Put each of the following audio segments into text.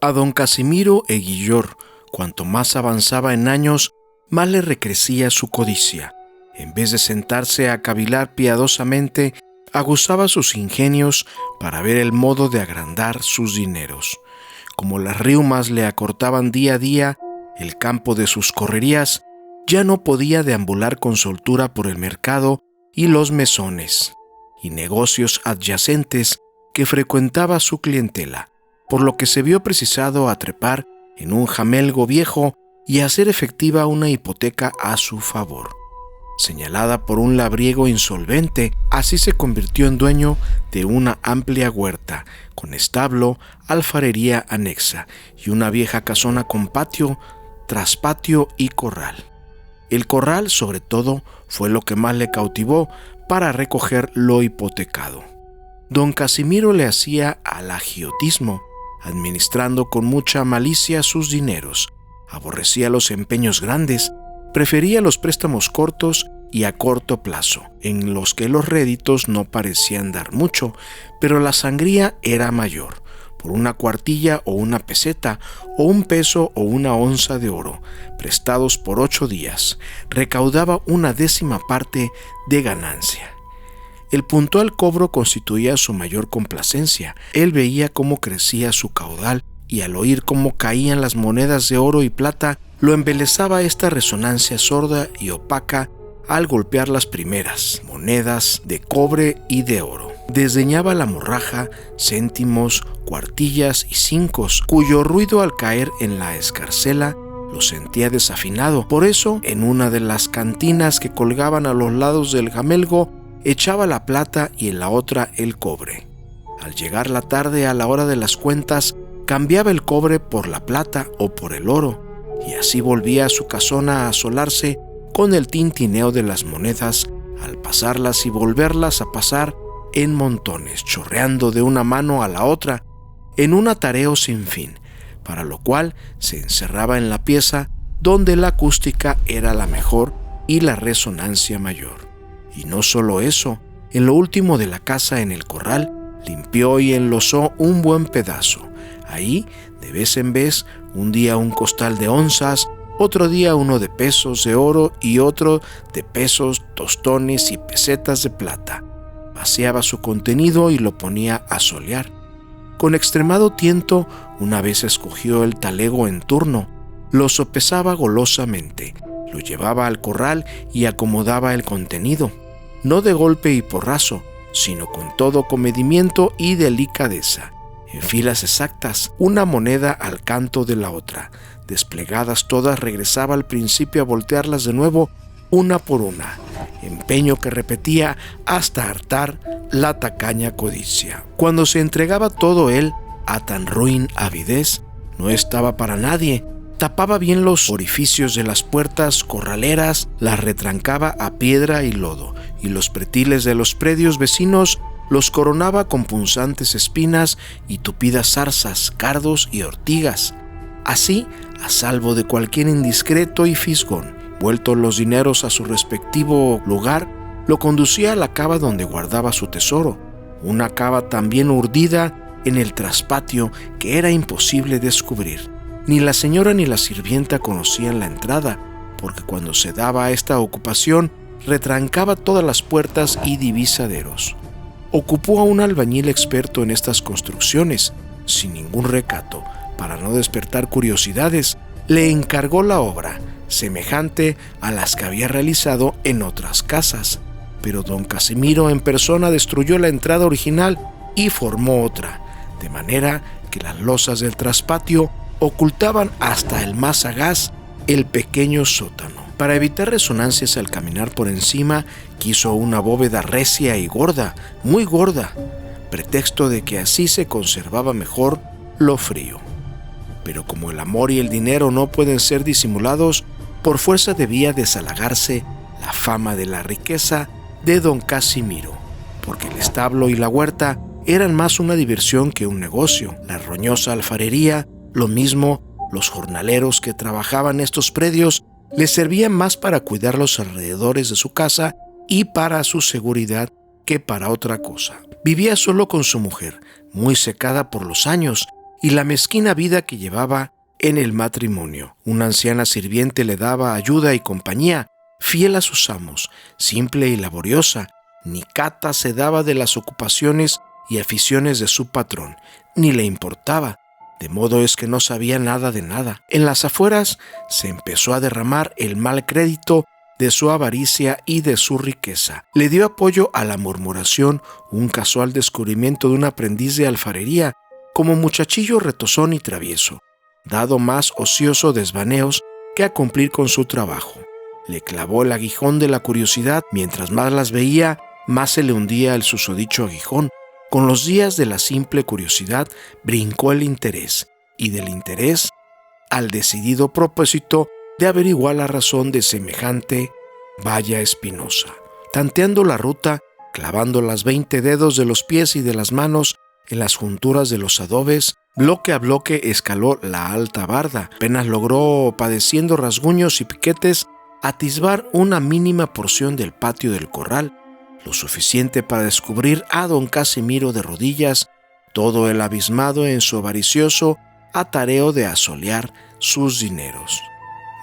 A don Casimiro Eguillor, cuanto más avanzaba en años, más le recrecía su codicia. En vez de sentarse a cavilar piadosamente, aguzaba sus ingenios para ver el modo de agrandar sus dineros. Como las riumas le acortaban día a día el campo de sus correrías, ya no podía deambular con soltura por el mercado y los mesones y negocios adyacentes que frecuentaba su clientela, por lo que se vio precisado a trepar en un jamelgo viejo y hacer efectiva una hipoteca a su favor. Señalada por un labriego insolvente, así se convirtió en dueño de una amplia huerta, con establo, alfarería anexa y una vieja casona con patio, traspatio y corral. El corral, sobre todo, fue lo que más le cautivó para recoger lo hipotecado. Don Casimiro le hacía al agiotismo, administrando con mucha malicia sus dineros. Aborrecía los empeños grandes, prefería los préstamos cortos y a corto plazo, en los que los réditos no parecían dar mucho, pero la sangría era mayor, por una cuartilla o una peseta, o un peso o una onza de oro, prestados por 8 días, recaudaba una 10ª parte de ganancia. El puntual cobro constituía su mayor complacencia. Él veía cómo crecía su caudal y al oír cómo caían las monedas de oro y plata, lo embelesaba esta resonancia sorda y opaca al golpear las primeras monedas de cobre y de oro. Desdeñaba la morraja, céntimos, cuartillas y cincos, cuyo ruido al caer en la escarcela lo sentía desafinado. Por eso, en una de las cantinas que colgaban a los lados del jamelgo, echaba la plata y en la otra el cobre. Al llegar la tarde a la hora de las cuentas, cambiaba el cobre por la plata o por el oro, y así volvía a su casona a asolarse con el tintineo de las monedas al pasarlas y volverlas a pasar en montones, chorreando de una mano a la otra, en un atareo sin fin, para lo cual se encerraba en la pieza donde la acústica era la mejor y la resonancia mayor. Y no solo eso, en lo último de la casa en el corral, limpió y enlosó un buen pedazo. Ahí, de vez en vez, un día un costal de onzas, otro día uno de pesos de oro y otro de pesos, tostones y pesetas de plata. Vaciaba su contenido y lo ponía a solear. Con extremado tiento, una vez escogió el talego en turno, lo sopesaba golosamente, lo llevaba al corral y acomodaba el contenido, no de golpe y porrazo, sino con todo comedimiento y delicadeza, en filas exactas, una moneda al canto de la otra. Desplegadas todas, regresaba al principio a voltearlas de nuevo, una por una, empeño que repetía hasta hartar la tacaña codicia. Cuando se entregaba todo él a tan ruin avidez, no estaba para nadie. Tapaba bien los orificios de las puertas corraleras, las retrancaba a piedra y lodo, y los pretiles de los predios vecinos los coronaba con punzantes espinas y tupidas zarzas, cardos y ortigas. Así, a salvo de cualquier indiscreto y fisgón, vueltos los dineros a su respectivo lugar, lo conducía a la cava donde guardaba su tesoro, una cava tan bien urdida en el traspatio que era imposible descubrir. Ni la señora ni la sirvienta conocían la entrada, porque cuando se daba a esta ocupación, retrancaba todas las puertas y divisaderos. Ocupó a un albañil experto en estas construcciones, sin ningún recato. Para no despertar curiosidades, le encargó la obra, semejante a las que había realizado en otras casas. Pero don Casimiro en persona destruyó la entrada original y formó otra, de manera que las losas del traspatio ocultaban hasta el más sagaz el pequeño sótano. Para evitar resonancias al caminar por encima, quiso una bóveda recia y gorda, muy gorda, pretexto de que así se conservaba mejor lo frío. Pero como el amor y el dinero no pueden ser disimulados, por fuerza debía desalagarse la fama de la riqueza de don Casimiro, porque el establo y la huerta eran más una diversión que un negocio. La roñosa alfarería, lo mismo los jornaleros que trabajaban estos predios, le servían más para cuidar los alrededores de su casa y para su seguridad que para otra cosa. Vivía solo con su mujer, muy secada por los años, y la mezquina vida que llevaba en el matrimonio. Una anciana sirviente le daba ayuda y compañía, fiel a sus amos, simple y laboriosa. Ni cata se daba de las ocupaciones y aficiones de su patrón, ni le importaba, de modo es que no sabía nada de nada. En las afueras se empezó a derramar el mal crédito de su avaricia y de su riqueza. Le dio apoyo a la murmuración un casual descubrimiento de un aprendiz de alfarería, como muchachillo retozón y travieso, dado más ocioso desvaneos que a cumplir con su trabajo. Le clavó el aguijón de la curiosidad. Mientras más las veía, más se le hundía el susodicho aguijón. Con los días de la simple curiosidad brincó el interés, y del interés al decidido propósito de averiguar la razón de semejante valla espinosa. Tanteando la ruta, clavando las 20 dedos de los pies y de las manos en las junturas de los adobes, bloque a bloque escaló la alta barda. Apenas logró, padeciendo rasguños y piquetes, atisbar una mínima porción del patio del corral, lo suficiente para descubrir a don Casimiro de rodillas, todo el abismado en su avaricioso atareo de asolear sus dineros.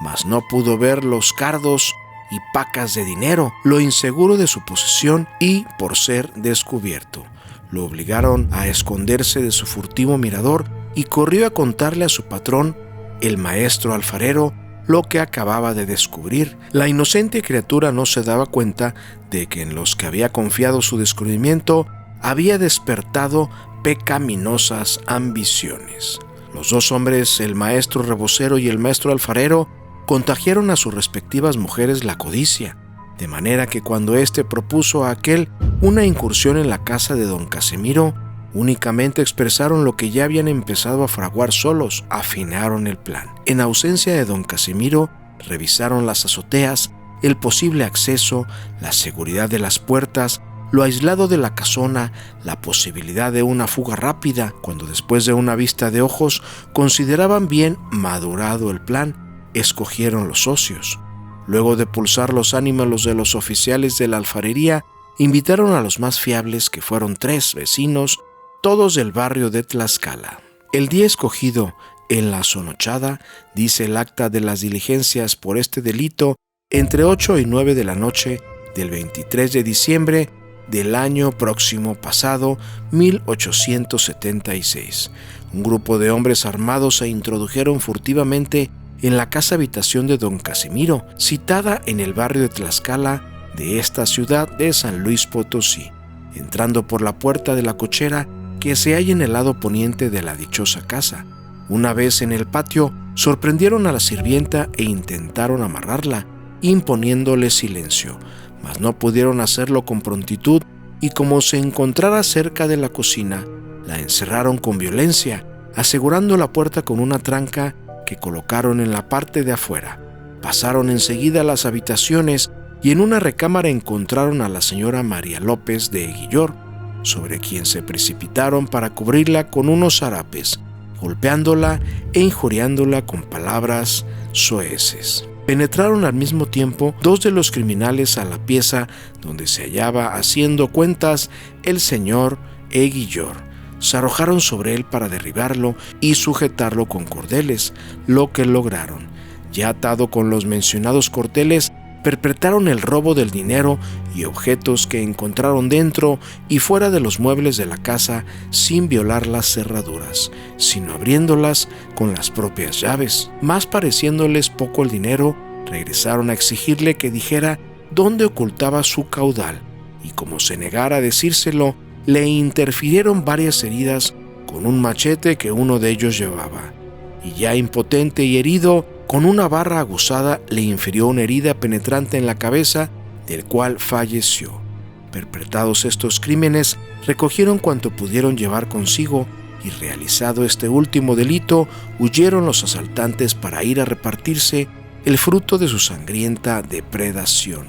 Mas no pudo ver los cardos y pacas de dinero, lo inseguro de su posesión, y, por ser descubierto, lo obligaron a esconderse de su furtivo mirador y corrió a contarle a su patrón, el maestro alfarero, lo que acababa de descubrir. La inocente criatura no se daba cuenta de que en los que había confiado su descubrimiento había despertado pecaminosas ambiciones. Los dos hombres, el maestro rebocero y el maestro alfarero, contagiaron a sus respectivas mujeres la codicia, de manera que cuando éste propuso a aquel una incursión en la casa de don Casimiro, únicamente expresaron lo que ya habían empezado a fraguar solos, afinaron el plan. En ausencia de don Casimiro, revisaron las azoteas, el posible acceso, la seguridad de las puertas, lo aislado de la casona, la posibilidad de una fuga rápida. Cuando después de una vista de ojos consideraban bien madurado el plan, escogieron los socios. Luego de pulsar los ánimos de los oficiales de la alfarería, invitaron a los más fiables, que fueron 3 vecinos, todos del barrio de Tlaxcala. El día escogido en la sonochada, dice el acta de las diligencias por este delito, entre 8 y 9 de la noche del 23 de diciembre del año próximo pasado, 1876. Un grupo de hombres armados se introdujeron furtivamente en la casa habitación de don Casimiro, citada en el barrio de Tlaxcala de esta ciudad de San Luis Potosí. Entrando por la puerta de la cochera que se halla en el lado poniente de la dichosa casa. Una vez en el patio, sorprendieron a la sirvienta e intentaron amarrarla, imponiéndole silencio, mas no pudieron hacerlo con prontitud, y como se encontrara cerca de la cocina, la encerraron con violencia, asegurando la puerta con una tranca que colocaron en la parte de afuera. Pasaron enseguida a las habitaciones y en una recámara encontraron a la señora María López de Eguillor, sobre quien se precipitaron para cubrirla con unos harapes, golpeándola e injuriándola con palabras soeces. Penetraron al mismo tiempo 2 de los criminales a la pieza donde se hallaba haciendo cuentas el señor Eguillor. Se arrojaron sobre él para derribarlo y sujetarlo con cordeles, lo que lograron. Ya atado con los mencionados cordeles, perpetraron el robo del dinero y objetos que encontraron dentro y fuera de los muebles de la casa, sin violar las cerraduras, sino abriéndolas con las propias llaves. Más pareciéndoles poco el dinero, regresaron a exigirle que dijera dónde ocultaba su caudal, y como se negara a decírselo, le interfirieron varias heridas con un machete que uno de ellos llevaba, y ya impotente y herido, con una barra aguzada le infirió una herida penetrante en la cabeza, del cual falleció. Perpetrados estos crímenes, recogieron cuanto pudieron llevar consigo, y realizado este último delito, huyeron los asaltantes para ir a repartirse el fruto de su sangrienta depredación.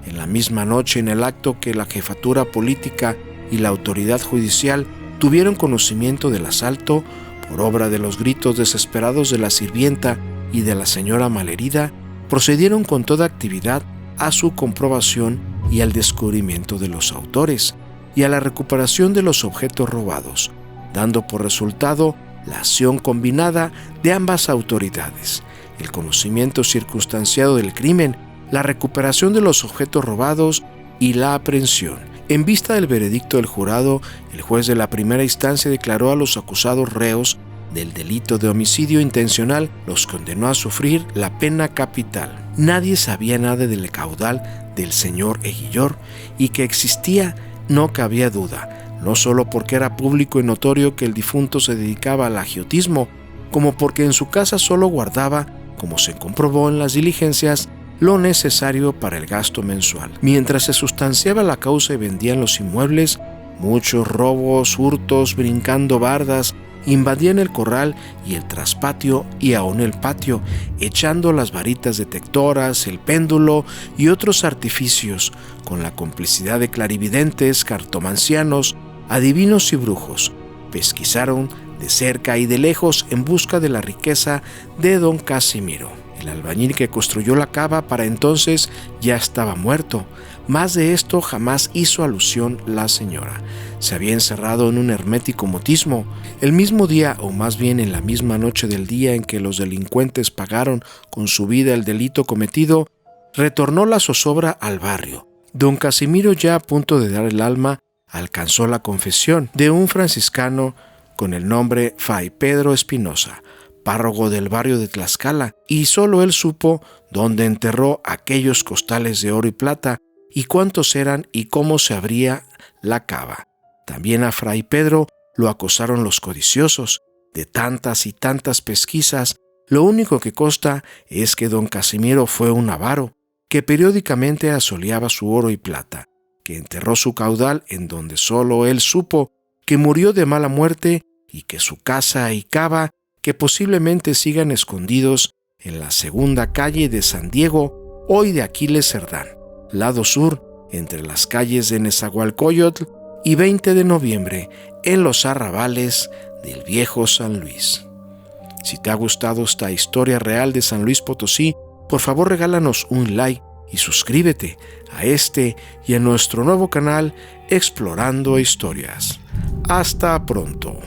En la misma noche, en el acto que la jefatura política y la autoridad judicial tuvieron conocimiento del asalto, por obra de los gritos desesperados de la sirvienta y de la señora malherida, procedieron con toda actividad a su comprobación y al descubrimiento de los autores y a la recuperación de los objetos robados, dando por resultado la acción combinada de ambas autoridades, el conocimiento circunstanciado del crimen, la recuperación de los objetos robados y la aprehensión. En vista del veredicto del jurado, el juez de la primera instancia declaró a los acusados reos del delito de homicidio intencional, los condenó a sufrir la pena capital. Nadie sabía nada del caudal del señor Eguillor, y que existía no cabía duda, no solo porque era público y notorio que el difunto se dedicaba al agiotismo, como porque en su casa solo guardaba, como se comprobó en las diligencias, lo necesario para el gasto mensual. Mientras se sustanciaba la causa y vendían los inmuebles, muchos robos, hurtos, brincando bardas, invadían el corral y el traspatio y aún el patio, echando las varitas detectoras, el péndulo y otros artificios, con la complicidad de clarividentes, cartomancianos, adivinos y brujos. Pesquisaron de cerca y de lejos en busca de la riqueza de don Casimiro. El albañil que construyó la cava para entonces ya estaba muerto. Más de esto jamás hizo alusión la señora. Se había encerrado en un hermético mutismo. El mismo día, o más bien en la misma noche del día en que los delincuentes pagaron con su vida el delito cometido, retornó la zozobra al barrio. Don Casimiro, ya a punto de dar el alma, alcanzó la confesión de un franciscano con el nombre Fray Pedro Espinosa, párroco del barrio de Tlaxcala, y solo él supo dónde enterró aquellos costales de oro y plata, y cuántos eran y cómo se abría la cava. También a Fray Pedro lo acosaron los codiciosos. De tantas y tantas pesquisas, lo único que consta es que don Casimiro fue un avaro, que periódicamente asoleaba su oro y plata, que enterró su caudal en donde solo él supo, que murió de mala muerte y que su casa y cava que posiblemente sigan escondidos en la segunda calle de San Diego, hoy de Aquiles Cerdán, lado sur, entre las calles de Nezahualcóyotl y 20 de noviembre, en los arrabales del viejo San Luis. Si te ha gustado esta historia real de San Luis Potosí, por favor regálanos un like y suscríbete a este y a nuestro nuevo canal Explorando Historias. Hasta pronto.